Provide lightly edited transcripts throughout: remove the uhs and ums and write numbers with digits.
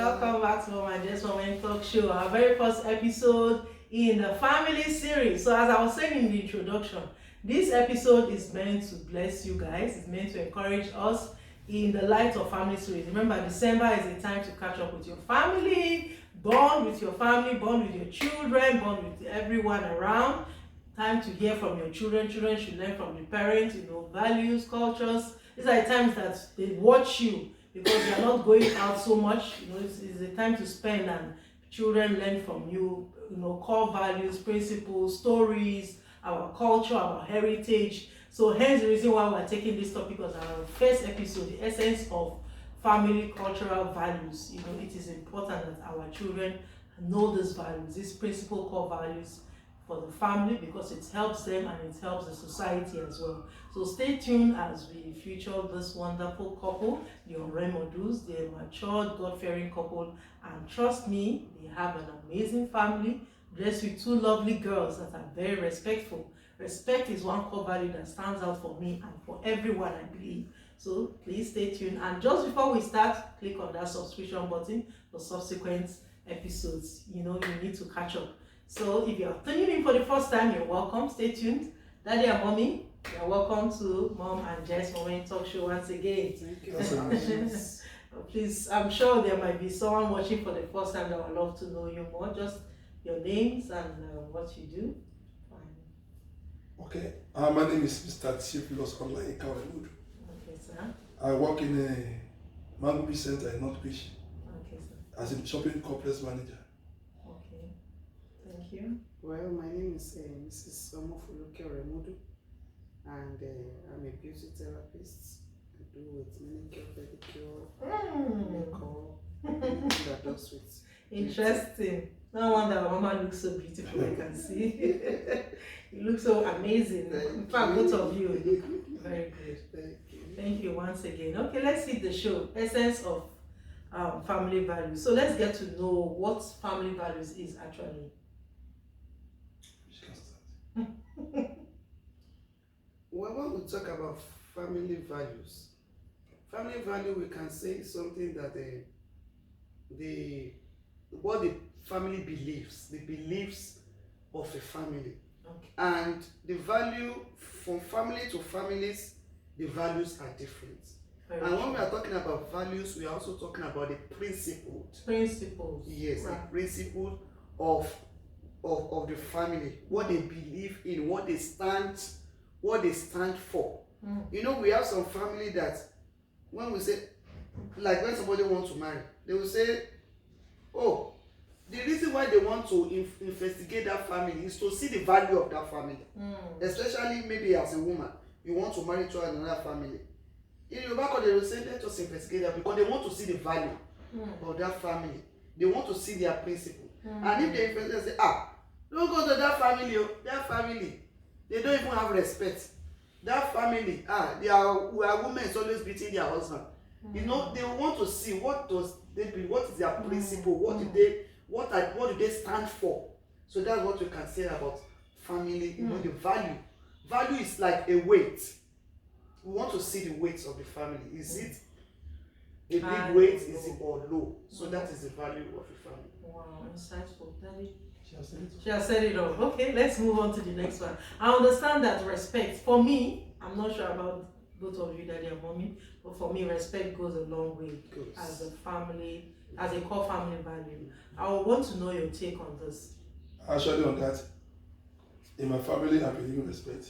welcome back to my Just Moment Talk Show, our very first episode in the family series. So as I was saying in the introduction, this episode is meant to bless you guys. It's meant to encourage us in the light of family series. Remember, December is a time to catch up with your family, bond with your family, bond with your children, bond with everyone around. Time to hear from your children. Children should learn from the parents, values, cultures. These are the times that they watch you because you are not going out so much. It's a time to spend, and children learn from you, core values, principles, stories, our culture, our heritage. So hence the reason why we're taking this topic as our first episode, the essence of family cultural values. It is important that our children know these values, these principal core values for the family, because it helps them and it helps the society as well. So stay tuned as we feature this wonderful couple, the Oremodus. They're a matured, God-fearing couple, and trust me, they have an amazing family, blessed with two lovely girls that are very respectful. Respect is one core value that stands out for me and for everyone, I believe. So please stay tuned. And just before we start, click on that subscription button for subsequent episodes. You need to catch up. So if you're tuning in for the first time, you're welcome. Stay tuned. Daddy and Mommy, you're welcome to Mom and Jess Moment Talk Show once again. Thank you. Please, I'm sure there might be someone watching for the first time that would love to know you more. Just your names and what you do. Okay, my name is Mr. Theophilus Online Kawawood. Okay, sir. I work in a mango beach center in North Beach. Okay, sir. As a shopping complex manager. Okay, thank you. Well, my name is Mrs. Untitled Chapter, and I'm a beauty therapist. I do with manicure, pedicure, makeup, anything that does with. Interesting. No wonder Mama looks so beautiful. I can see. You look so amazing. In fact, both of you look very good. Thank you. Thank you once again. Okay, let's see the show. Essence of family values. So let's get to know what family values is actually. Well, when we talk about family values we can say is something that what the family believes, the beliefs of a family. Okay. And the value from family to families, the values are different. Very and when true. we are talking about values, we are also talking about the principles. Principles. Yes, Right. the principles of the family, what they believe in, what they stand for. We have some family that when we say, like when somebody wants to marry, they will say, oh, the reason why they want to investigate that family is to see the value of that family. Especially maybe as a woman, you want to marry to another family. In Yoruba culture, they will say, let us investigate that, because they want to see the value of that family. They want to see their principle. And if they investigate, they say, don't go to that family, they don't even have respect. That family, where women is always beating their husband. They want to see what does they be, what is their principle, what do they stand for. So that's what we can say about family. The value. Value is like a weight. We want to see the weights of the family. Is it a big weight? Is it or low? So that is the value of the family. Wow, insightful. Daddy. She has said it all. Okay, let's move on to the next one. I understand that respect, for me, I'm not sure about both of you, Daddy and Mommy, but for me, respect goes a long way as a family, as a core family value. I would want to know your take on this. Actually, on that, in my family, I believe in respect.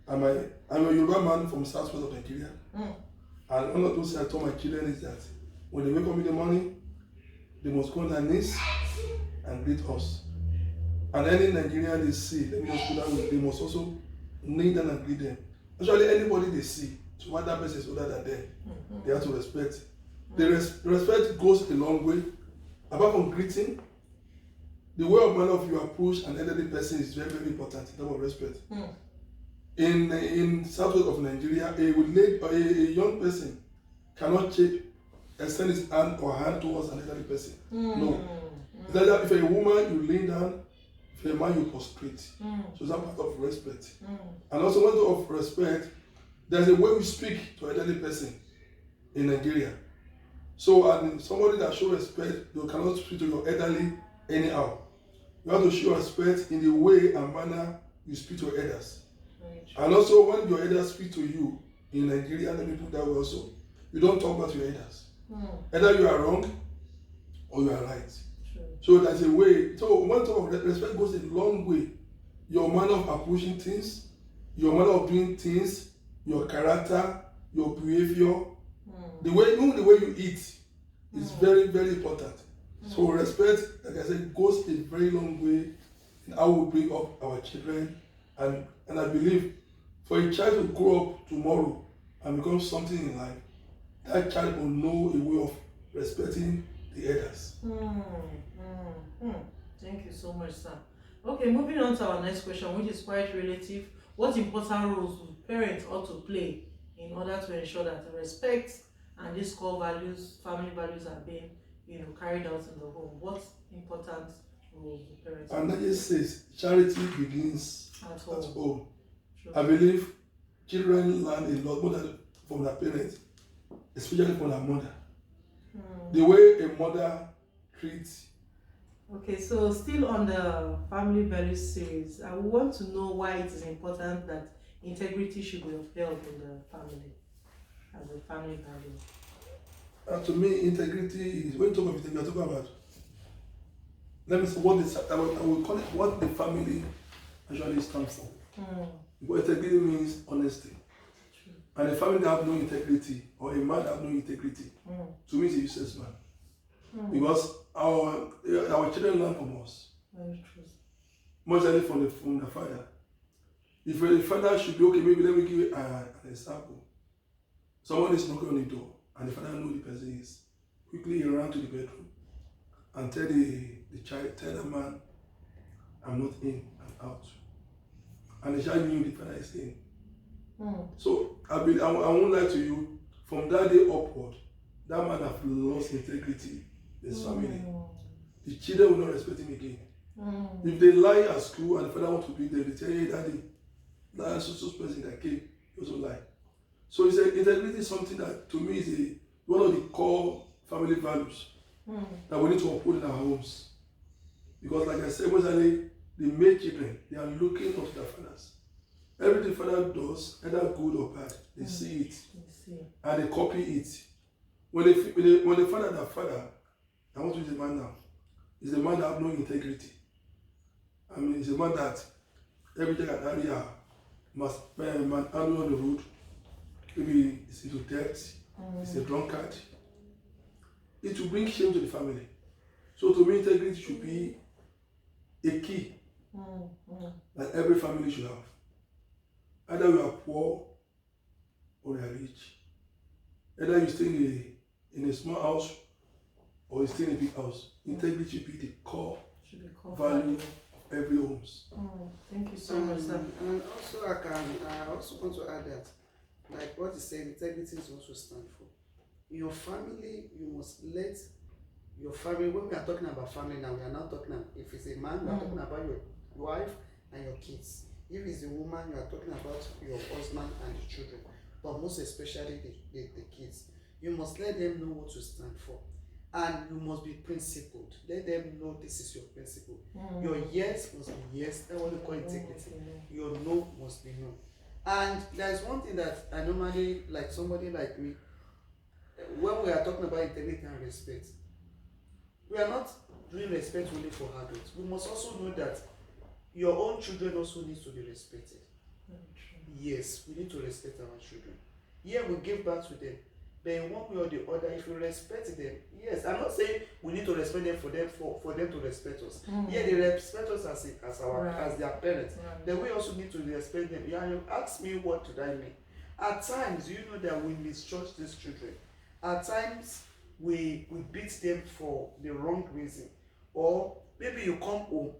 I'm a Yoruba man from southwest of Nigeria. And one of those I told my children is that when they wake up in the morning, they must go on their knees and greet us. And any Nigerian they see, let me just put that way, they must also kneel down and greet them. Actually, anybody they see, so what that person is older than them, they have to respect. The respect goes a long way. Apart from greeting, the way of manner of you approach an elderly person is very, very important in terms of respect. In southwest of Nigeria, a young person cannot extend his hand or hand towards an elderly person. No. If you're a woman, you lean down. If you're a man, you prostrate. So that's part of respect. And also, one of respect, there's a way we speak to an elderly person in Nigeria. So, and somebody that show respect, you cannot speak to your elderly anyhow. You have to show respect in the way and manner you speak to elders. And also, when your elders speak to you in Nigeria, let me put that way also, you don't talk about your elders. Either you are wrong or you are right. True. So there's a way. So when talk of respect goes a long way. Your manner of approaching things, your manner of doing things, your character, your behavior, the way, even the way you eat is very, very important. So respect, like I said, goes a very long way in how we bring up our children. And I believe for a child to grow up tomorrow and become something in life, that child will know a way of respecting the elders. Thank you so much, sir. Okay, moving on to our next question, which is quite relative. What important roles do parents ought to play in order to ensure that respect and these core values, family values, are being, carried out in the home? What important roles do parents? And that just says charity begins at home. True. I believe children learn a lot more than from their parents, especially from their mother. The way a mother treats. Okay, so still on the family values series, I want to know why it is important that integrity should be upheld in the family as a family value. To me, integrity is, when you talk of integrity, you're talking about, let me say, I will call it what the family actually stands for. But integrity means honesty. True. And a family that have no integrity, or a man that have no integrity, to me is a useless man. Because our children learn from us. Very true. Mostly from the father. If the father should be okay, maybe let me give you an example. Someone is knocking on the door, and the father knows the person is. Quickly he ran to the bedroom and tell the child, tell the man, I'm not in, I'm out. And the child knew the father is in. So I won't lie to you, from that day upward, that man have lost integrity in his family. The children will not respect him again. If they lie at school and the father wants to be there, they tell, hey daddy, that so person that came, he also lie. So he said integrity is something that to me is one of the core family values that we need to uphold in our homes. Because like I said, mostly the male children, they are looking up to their fathers. Everything the father does, either good or bad, they see it and they copy it. When they find out that father, I want to use a man now, is a man that have no integrity. I mean, it's a man that everything at area must spend a man out on the road. Maybe it's into debt, it's a drunkard. It will bring shame to the family. So to me, integrity should be a key that every family should have. Either you are poor or you are rich. Either you stay in a small house or you stay in a big house. Integrity should be the core value of every home. Thank you so much, sir. And also I also want to add that, like what he said, integrity is also stand for. In your family, you must let your family, when we are talking about family now, we are not talking about, if it's a man, we are talking about your wife and your kids. If it's a woman, you are talking about your husband and the children, but most especially the kids. You must let them know what to stand for. And you must be principled. Let them know this is your principle. Your yes must be yes. That's what we call integrity. Your no must be no. And there's one thing that I normally, like somebody like me, when we are talking about integrity and respect, we are not doing respect only for adults. We must also know that your own children also need to be respected. Yes, we need to respect our children. Yeah, we give back to them. But in one way or the other, if you respect them, yes, I'm not saying we need to respect them for them to respect us. Yeah, they respect us as their parents. Then we also need to respect them. Yeah, you ask me what did I mean. At times, you know that we misjudge these children. At times, we beat them for the wrong reason. Or maybe you come home,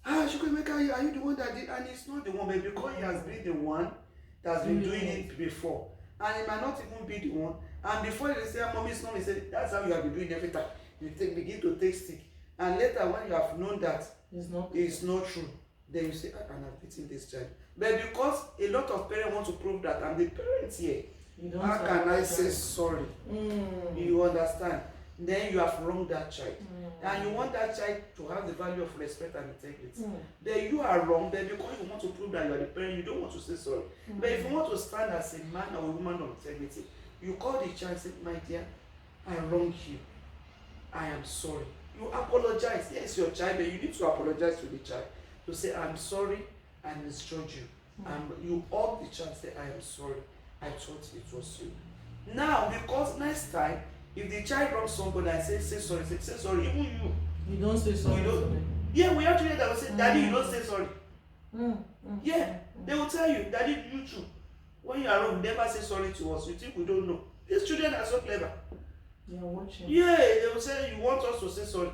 Chukwemeka, are you the one that did? And it's not the one, but because he has been the one that's been doing it before. And it might not even be the one. And before they say, mommy, it's not me, say, that's how you have been doing every time. You begin to take stick. And later, when you have known that it's not true, then you say, and I've beaten this child. But because a lot of parents want to prove that I'm the parent here, how can I say sorry? You understand, then you have wronged that child. And you want that child to have the value of respect and integrity. Then you are wrong, then because you want to prove that you are the parent, you don't want to say sorry. But if you want to stand as a man or a woman of integrity, you call the child and say, my dear, I wronged you. I am sorry. You apologize. Yes, your child, but you need to apologize to the child. To say, I'm sorry, I misjudged you. And you hug the child, say, I am sorry. I thought it was you. Now, because next time, if the child wrongs somebody and say sorry, say sorry, even you. You don't say sorry. You don't, yeah, we actually that will say, Daddy, you don't say sorry. Yeah, they will tell you, Daddy, you too. When you are wrong, never say sorry to us. You think we don't know. These children are so clever. They are watching. Yeah, they will say, you want us to say sorry.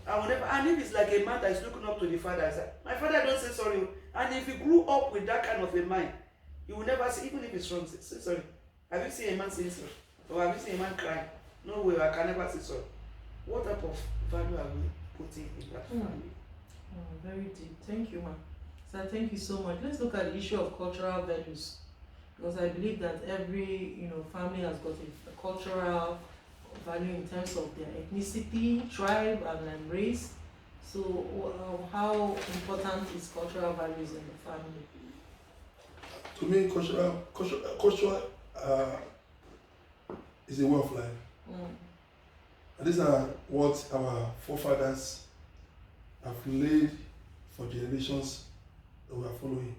I will never, and if it's like a man that is looking up to the father, I say, my father don't say sorry. And if he grew up with that kind of a mind, he will never say, even if it's wrong, say sorry. Have you seen a man saying sorry? Or have you seen a man crying? No way, I can never say sorry. What type of value are we putting in that family? Very deep. Thank you, ma'am. So thank you so much. Let's look at the issue of cultural values, because I believe that every family has got a cultural value in terms of their ethnicity, tribe, and race. So how important is cultural values in the family? To me, cultural is a way of life. And these are what our forefathers have laid for generations that we are following.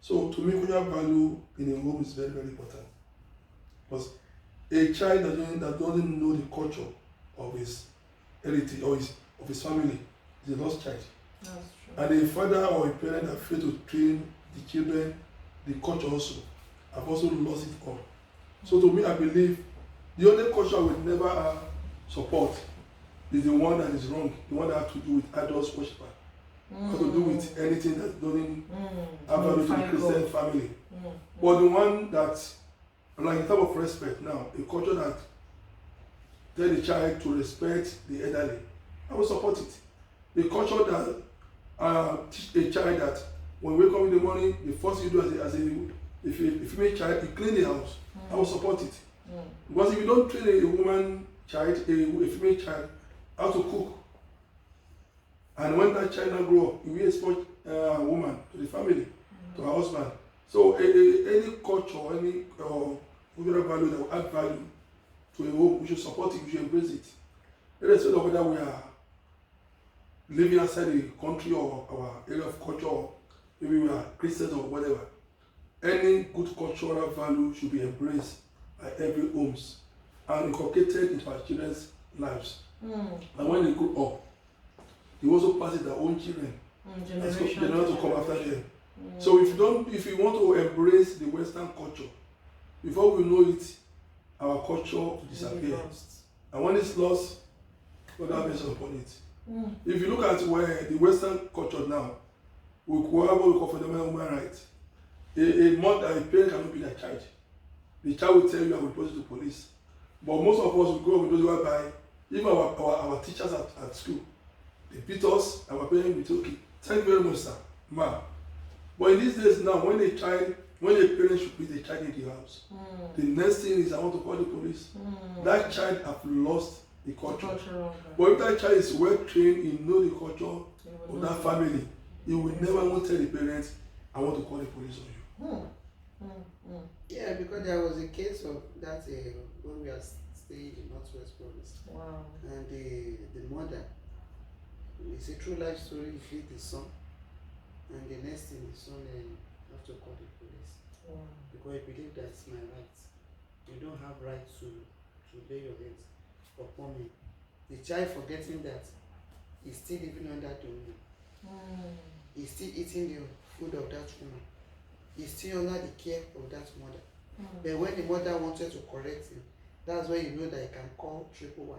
So to me, cultural value in a home is very, very important. Because a child that doesn't know the culture of his heritage or of his family is a lost child. That's true. And a father or a parent that fails to train the children, the culture also, have also lost it all. So to me, I believe the only culture we never support is the one that is wrong, the one that has to do with idols worship, has to do with anything that doesn't have value to the Christian family. But the one that, like in terms of respect now, a culture that tell the child to respect the elderly, I will support it. The culture that teach a child that when we wake up in the morning, the first thing you do as a female child, you clean the house, I will support it. Because if you don't train a woman child, a female child, how to cook, and when that child now grow up, you will export a woman to the family, to her husband. So any culture, any cultural value that will add value to a home, we should support it, we should embrace it. Irrespective of whether we are living outside the country or our area of culture, or maybe we are Christians or whatever. Any good cultural value should be embraced by every homes and inculcated into our children's lives. And when they grow up, they also pass it their own children. Generation to come after them. So if you want to embrace the Western culture, before we know it, our culture will disappear. And when it's lost, God have mercy upon it. If you look at where the Western culture now, we call what we call fundamental human rights. A mother, a parent cannot be their child. The child will tell you and will report it to police. But most of us will grow up with those whereby even our teachers at school, they beat us, our parents will say, okay, thank you very much, sir, ma. But in these days now, when a parent should beat a child in the house, the next thing is I want to call the police. That child have lost the culture. But if that child is well trained, he know the culture of that family, he will never want to tell the parents, I want to call the police on you. Yeah, because there was a case of that when we are staying in Northwest Province. Wow. And the mother, it's a true life story, he hit the son. And the next thing, the son have to call the police. Wow. Because he believed that's my right. You don't have right to lay your hands upon me. The child forgetting that he's still living under the woman. He's still eating the food of that woman. He's still under the care of that mother. But when the mother wanted to correct him, that's when you know that he can call Triple Y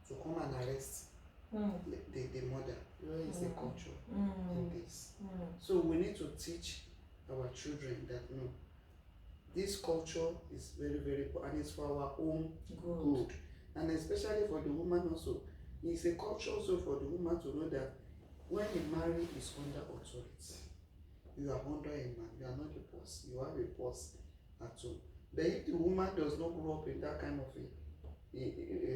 to come and arrest the mother. Where is the culture in this? So we need to teach our children that no, this culture is very, very important, and it's for our own good. And especially for the woman also. It's a culture also for the woman to know that when a marriage is under authority, you are under a man, you are not the boss, you have a boss at home. But if the woman does not grow up in that kind of a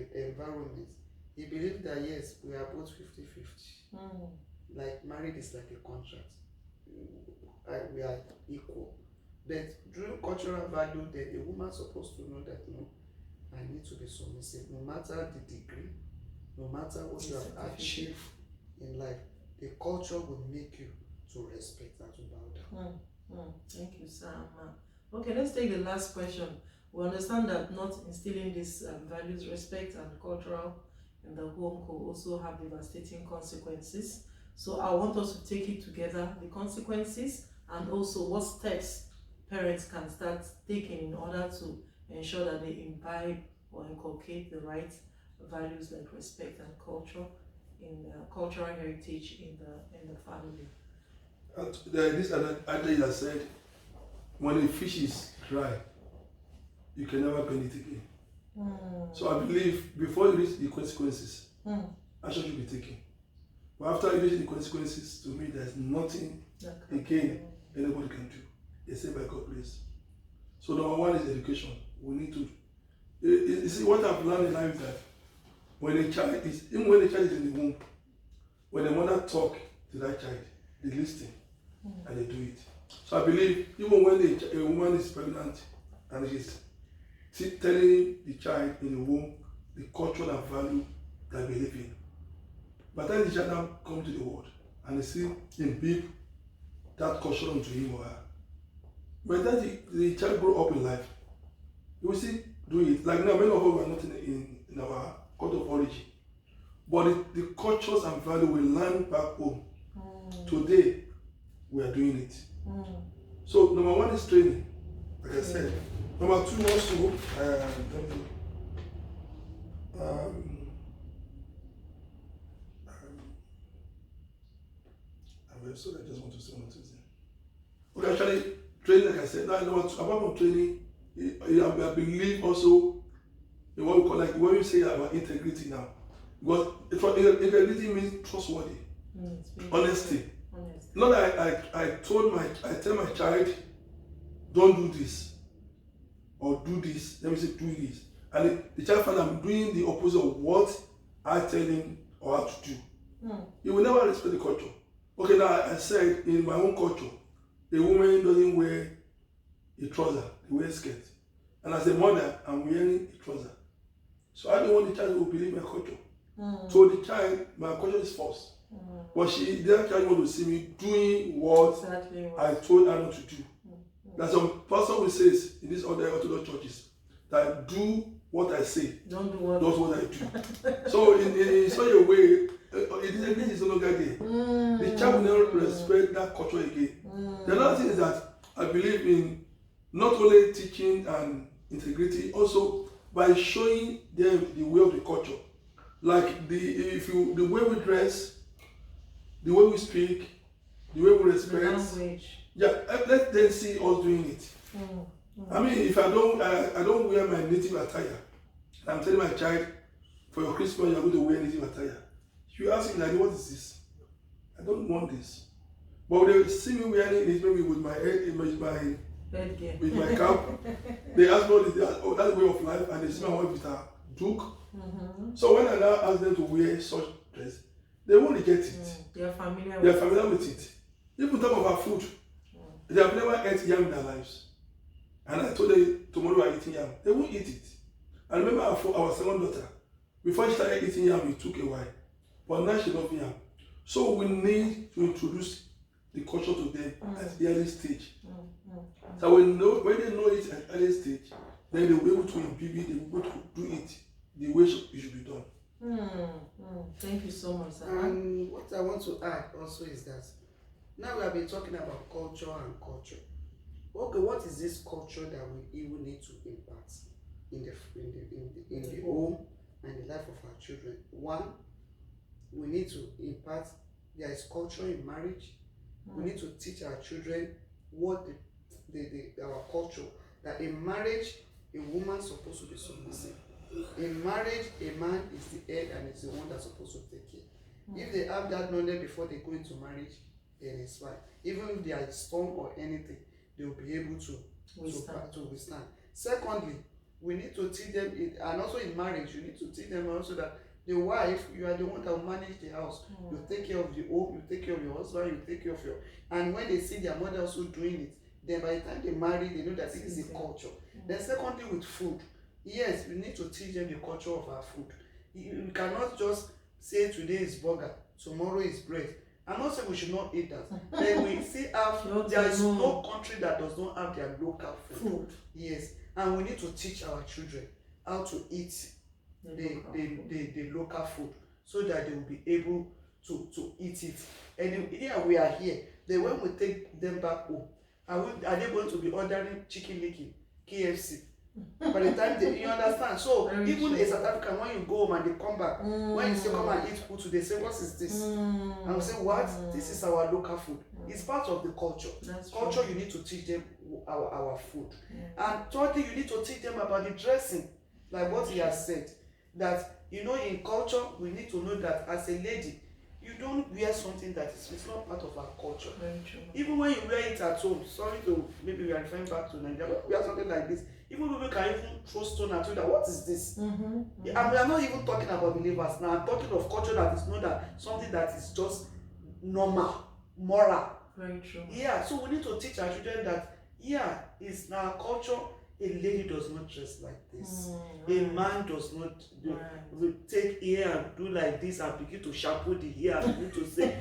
environment, he believed that yes, we are both 50-50. Like marriage is like a contract. We are equal. But through cultural value, that a woman supposed to know that no, I need to be submissive, no matter the degree, no matter what you have achieved in life. The culture will make you to respect and to bow down. Thank you, Sam. Okay, let's take the last question. We understand that not instilling these values, respect and cultural in the home could also have devastating consequences. So I want us to take it together, the consequences, and also what steps parents can start taking in order to ensure that they imbibe or inculcate the right values like respect and culture in cultural heritage in the family. This adage that said, when a fish is dry, you can never bend it again. So I believe before you reach the consequences, action should be taken. But after you reach the consequences, to me, there's nothing again anybody can do except by God's grace. So number one is education. We need to. You see, what I've learned in life is that when a child is, even when the child is in the womb, when the mother talks to that child, they listen and they do it. So I believe even when a woman is pregnant and she's telling the child in the womb the culture and value that we live in, by the time the child now comes to the world and they see him build that culture onto him or her, by the time the child grow up in life, you will still do it. Like now, many of us are not in our culture of origin, but the cultures and value we learn back home. Today, we are doing it. So number one is training, like I said. Number two also, I'm very sorry, I just want to say one thing. Okay, actually, training, like I said, now apart from training, I believe also in what we call, like what you say about integrity now. Because integrity means trustworthy, honesty. Not that I tell my child, don't do this, or do this, let me say do this. And the child finds I'm doing the opposite of what I tell him or how to do. He will never respect the culture. Okay, now I said in my own culture, a woman doesn't wear a trouser, they wear a skirt. And as a mother, I'm wearing a trouser. So I don't want the child to believe my culture. So the child, my culture is false. But the child want to see me doing what I told her not to do. There's some pastor who says in these other Orthodox churches that do what I say, don't do what I do. So in such a way, it is no longer there. The child will never respect that culture again. The other thing is that I believe in not only teaching and integrity, also by showing them the way of the culture. Like the way we dress, the way we speak, the way we respect. The language. Yeah, let them see us doing it. I mean, if I don't wear my native attire, I'm telling my child, for your Christmas you're going to wear native attire. You ask me like, what is this? I don't want this. But they see me wearing it maybe with my head, with my cap. They ask me, oh, that's the way of life, and they see my wife with her duke. So when I now ask them to wear such dress, they won't reject it. They are familiar with it. Even talk about food. They have never ate yam in their lives. And I told them tomorrow we are eating yam. They won't eat it. I remember our second daughter, before she started eating yam, it took a while. But now she loves yam. So we need to introduce the culture to them at the early stage. So when they know it at early stage, then they will be able to imbibe it, they will be able to do it the way it should be done. Thank you so much, sir. And what I want to add also is that now we have been talking about culture and culture. Okay, what is this culture that we even need to impart in the home and the life of our children? One, we need to impart, there is culture in marriage. We need to teach our children what our culture, that in marriage, a woman is supposed to be submissive. In marriage, a man is the head and is the one that's supposed to take care. If they have that knowledge before they go into marriage, then it's fine. Even if there is storm or anything, they will be able to withstand. Secondly, we need to teach them it, and also in marriage, you need to teach them also that the wife, you are the one that will manage the house. You take care of the home, you take care of your husband, you take care of your, and when they see their mother also doing it, then by the time they marry, they know that it is a culture. Then secondly, with food, yes, we need to teach them the culture of our food. You cannot just say today is burger, tomorrow is bread. I'm not saying we should not eat that. Then we still have, there is no country that does not have their local food. Yes, and we need to teach our children how to eat the local food, so that they will be able to eat it. And here we are here. Then when we take them back home, are they going to be ordering chicken licky, KFC? By the time you understand. So even a South African, when you go home and they come back, when you say come and eat food today, say what is this? And we say what? This is our local food. It's part of the culture. Culture, you need to teach them our food. And thirdly, you need to teach them about the dressing, like what he has said. That in culture, we need to know that as a lady, you don't wear something that it's not part of our culture. Even when you wear it at home, sorry to, maybe we are referring back to Nigeria, but we wear something like this. Even people can even throw stone at you that what is this? And we are not even talking about believers now. I'm talking of culture that is not that something that is just normal, moral. Very true. Yeah, so we need to teach our children that it's in our culture. A lady does not dress like this. A man does not take hair and do like this and begin to shampoo the hair and begin to say,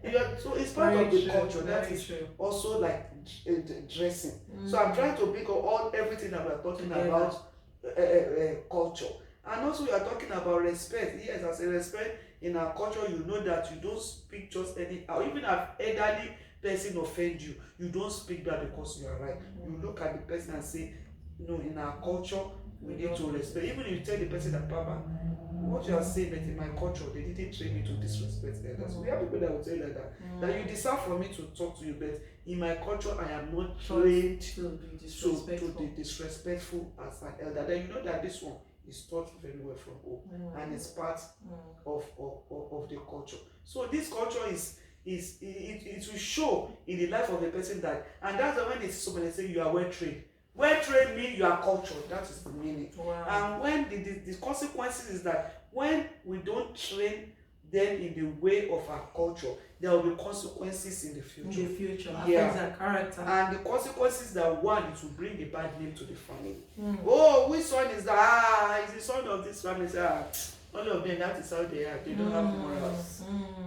and so it's part of the culture. That is also like dressing. So I'm trying to pick up everything that we're talking about culture. And also we are talking about respect. Yes, as a respect in our culture, you know that you don't speak just anyhow. Even if elderly person offend you, you don't speak that because you are right. You look at the person and say, in our culture, we need to respect. Even if you tell the person that, Papa, what you are saying that in my culture, they didn't train me to disrespect others. We have people that will tell you like that, that you deserve for me to talk to you, but in my culture, I am not trained to be disrespectful as an elder. Then you know that this one is taught very well from home, and it's part of the culture. So this culture it will show in the life of the person that, and that's when it's somebody say you are well trained. Well trained means you are cultured. That is the meaning. And when the consequences is that when we don't train them in the way of our culture, there will be consequences in the future. Affects their character. And the consequences that one, it will bring a bad name to the family. Oh, which son is that? He's the son of this family. All of them, that is how they are. They don't have morals.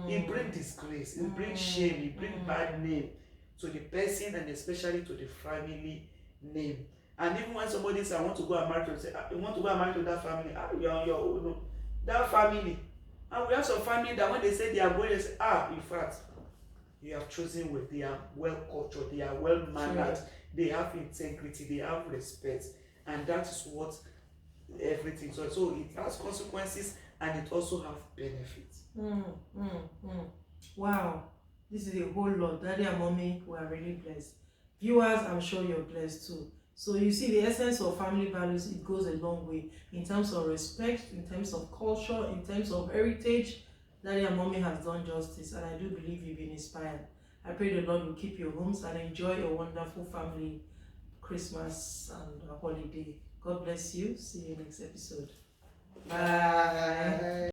It brings disgrace, it brings shame, it brings bad name to the person and especially to the family name. And even when somebody says, I want to go and marry to, say, you want to go and marry to that family, you are on your own. No. That family. And we have some family that when they say they are going, they say, in fact, you have chosen well, they are well cultured, they are well mannered, they have integrity, they have respect, and that is what everything. So it has consequences and it also has benefits. Wow, this is a whole lot. Daddy and mommy, we are really blessed. Viewers, I'm sure you're blessed too. So you see, the essence of family values, it goes a long way in terms of respect, in terms of culture, in terms of heritage. Daddy and mommy has done justice, and I do believe you've been inspired. I pray the Lord will keep your homes and enjoy a wonderful family Christmas and holiday. God bless you. See you next episode. Bye.